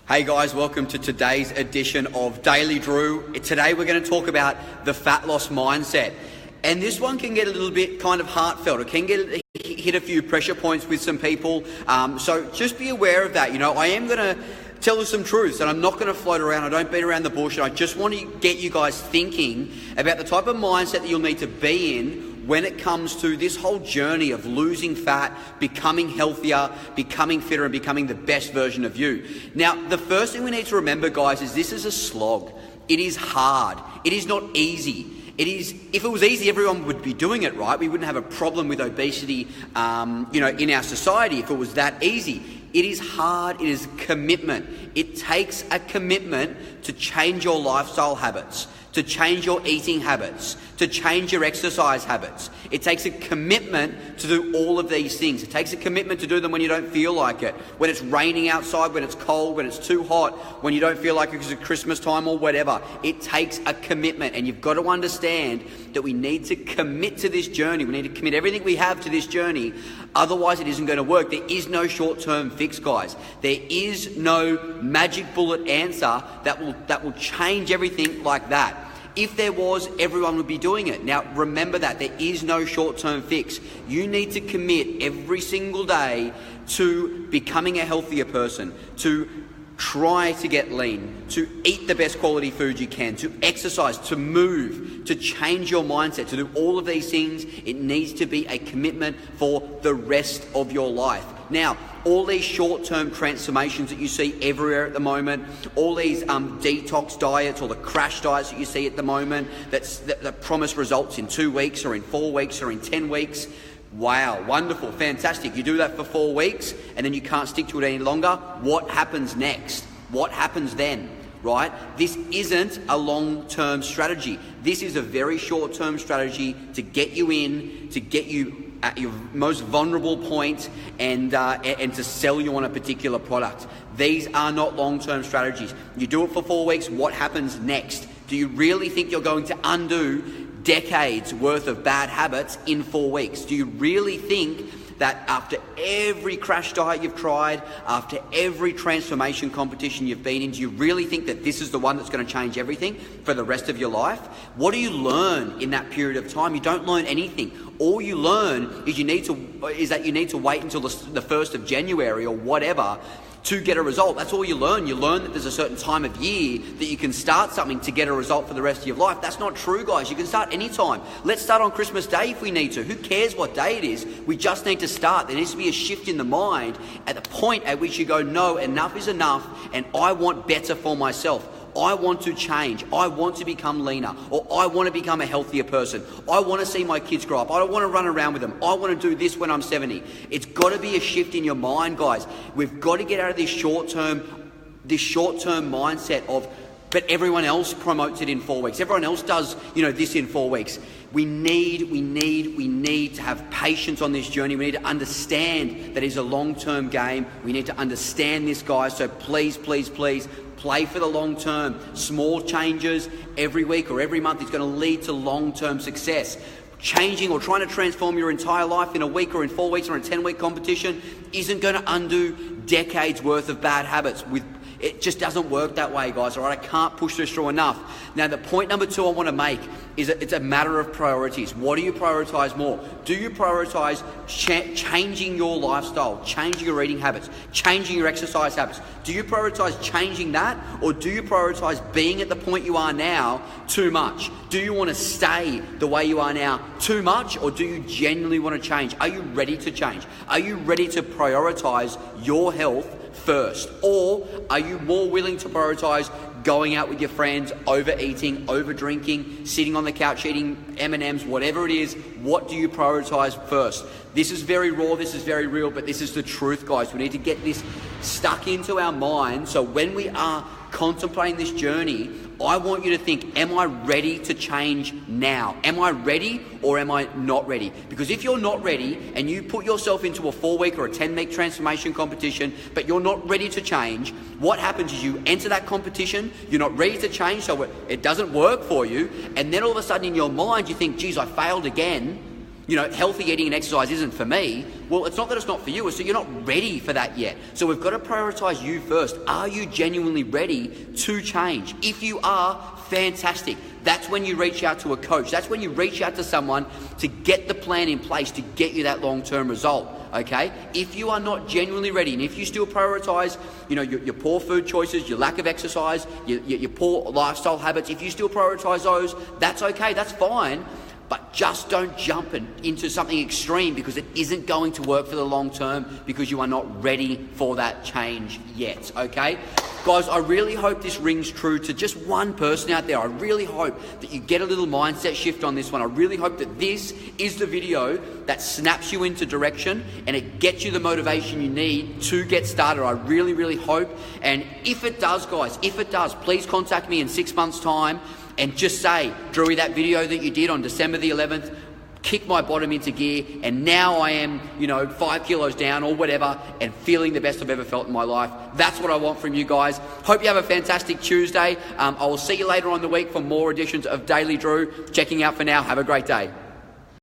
Hey guys, welcome to today's edition of Daily Drew. Today we're going to talk about the fat loss mindset. And this one can get a little bit kind of heartfelt. It can hit a few pressure points with some people. So just be aware of that. I am going to tell you some truths and I'm not going to float around. I don't beat around the bush. And I just want to get you guys thinking about the type of mindset that you'll need to be in when it comes to this whole journey of losing fat, becoming healthier, becoming fitter, and becoming the best version of you. Now, the first thing we need to remember, guys, is this is a slog. It is hard. It is not easy. If it was easy, everyone would be doing it, right? We wouldn't have a problem with obesity, in our society if it was that easy. It is hard. It is commitment. It takes a commitment to change your lifestyle habits, to change your eating habits, to change your exercise habits. It takes a commitment to do all of these things. It takes a commitment to do them when you don't feel like it, when it's raining outside, when it's cold, when it's too hot, when you don't feel like it because it's Christmas time or whatever. It takes a commitment, and you've got to understand that we need to commit to this journey. We need to commit everything we have to this journey. Otherwise, it isn't going to work. There is no short-term fix, guys. There is no magic bullet answer that will change everything like that. If there was, everyone would be doing it. Now, remember that there is no short-term fix. You need to commit every single day to becoming a healthier person, to try to get lean, to eat the best quality food you can, to exercise, to move, to change your mindset, to do all of these things. It needs to be a commitment for the rest of your life. Now, all these short-term transformations that you see everywhere at the moment, all these detox diets or the crash diets that you see at the moment that promise results in 2 weeks or in 4 weeks or in 10 weeks, wow, wonderful, fantastic. You do that for 4 weeks and then you can't stick to it any longer. What happens next? What happens then? Right? This isn't a long-term strategy. This is a very short-term strategy to get you in, to get you at your most vulnerable point and to sell you on a particular product. These are not long-term strategies. You do it for 4 weeks, what happens next? Do you really think you're going to undo decades worth of bad habits in 4 weeks? Do you really think that after every crash diet you've tried, after every transformation competition you've been in, do you really think that this is the one that's going to change everything for the rest of your life? What do you learn in that period of time? You don't learn anything. All you learn is that you need to wait until the 1st of January or whatever to get a result. That's all you learn. You learn that there's a certain time of year that you can start something to get a result for the rest of your life. That's not true, guys. You can start anytime. Let's start on Christmas Day if we need to. Who cares what day it is? We just need to start. There needs to be a shift in the mind at the point at which you go, no, enough is enough, and I want better for myself. I want to change. I want to become leaner, or I want to become a healthier person. I want to see my kids grow up. I don't want to run around with them. I want to do this when I'm 70. It's got to be a shift in your mind, guys. We've got to get out of this short-term mindset of, but everyone else promotes it in 4 weeks. Everyone else does, this in 4 weeks. We need to have patience on this journey. We need to understand that it's a long-term game. We need to understand this, guys. So please, please, please, play for the long term. Small changes every week or every month is going to lead to long-term success. Changing or trying to transform your entire life in a week or in 4 weeks or in a 10-week competition isn't going to undo decades worth of bad habits. It just doesn't work that way, guys, all right? I can't push this through enough. Now, the point number 2 I want to make is that it's a matter of priorities. What do you prioritize more? Do you prioritize changing your lifestyle, changing your eating habits, changing your exercise habits? Do you prioritize changing that, or do you prioritize being at the point you are now too much? Do you want to stay the way you are now too much, or do you genuinely want to change? Are you ready to change? Are you ready to prioritize your health first? Or are you more willing to prioritize going out with your friends, overeating, over drinking, sitting on the couch eating M&Ms, whatever it is? What do you prioritize first? This is very raw, this is very real, but this is the truth, guys. We need to get this stuck into our mind, so when we are contemplating this journey, I want you to think, am I ready to change now? Am I ready or am I not ready? Because if you're not ready and you put yourself into a 4-week or a 10-week transformation competition, but you're not ready to change, what happens is you enter that competition, you're not ready to change, so it doesn't work for you, and then all of a sudden in your mind you think, geez, I failed again. healthy eating and exercise isn't for me. Well, it's not that it's not for you, it's that you're not ready for that yet. So we've got to prioritize you first. Are you genuinely ready to change? If you are, fantastic. That's when you reach out to a coach. That's when you reach out to someone to get the plan in place to get you that long-term result, okay? If you are not genuinely ready, and if you still prioritize, your poor food choices, your lack of exercise, your poor lifestyle habits, if you still prioritize those, that's okay, that's fine. But just don't jump into something extreme, because it isn't going to work for the long term, because you are not ready for that change yet, okay? Guys, I really hope this rings true to just one person out there. I really hope that you get a little mindset shift on this one. I really hope that this is the video that snaps you into direction and it gets you the motivation you need to get started. I really, really hope. And if it does, guys, please contact me in 6 months' time and just say, Drewy, that video that you did on December the 11th, kicked my bottom into gear, and now I am, 5 kilos down or whatever, and feeling the best I've ever felt in my life. That's what I want from you guys. Hope you have a fantastic Tuesday. I will see you later on in the week for more editions of Daily Drew. Checking out for now. Have a great day.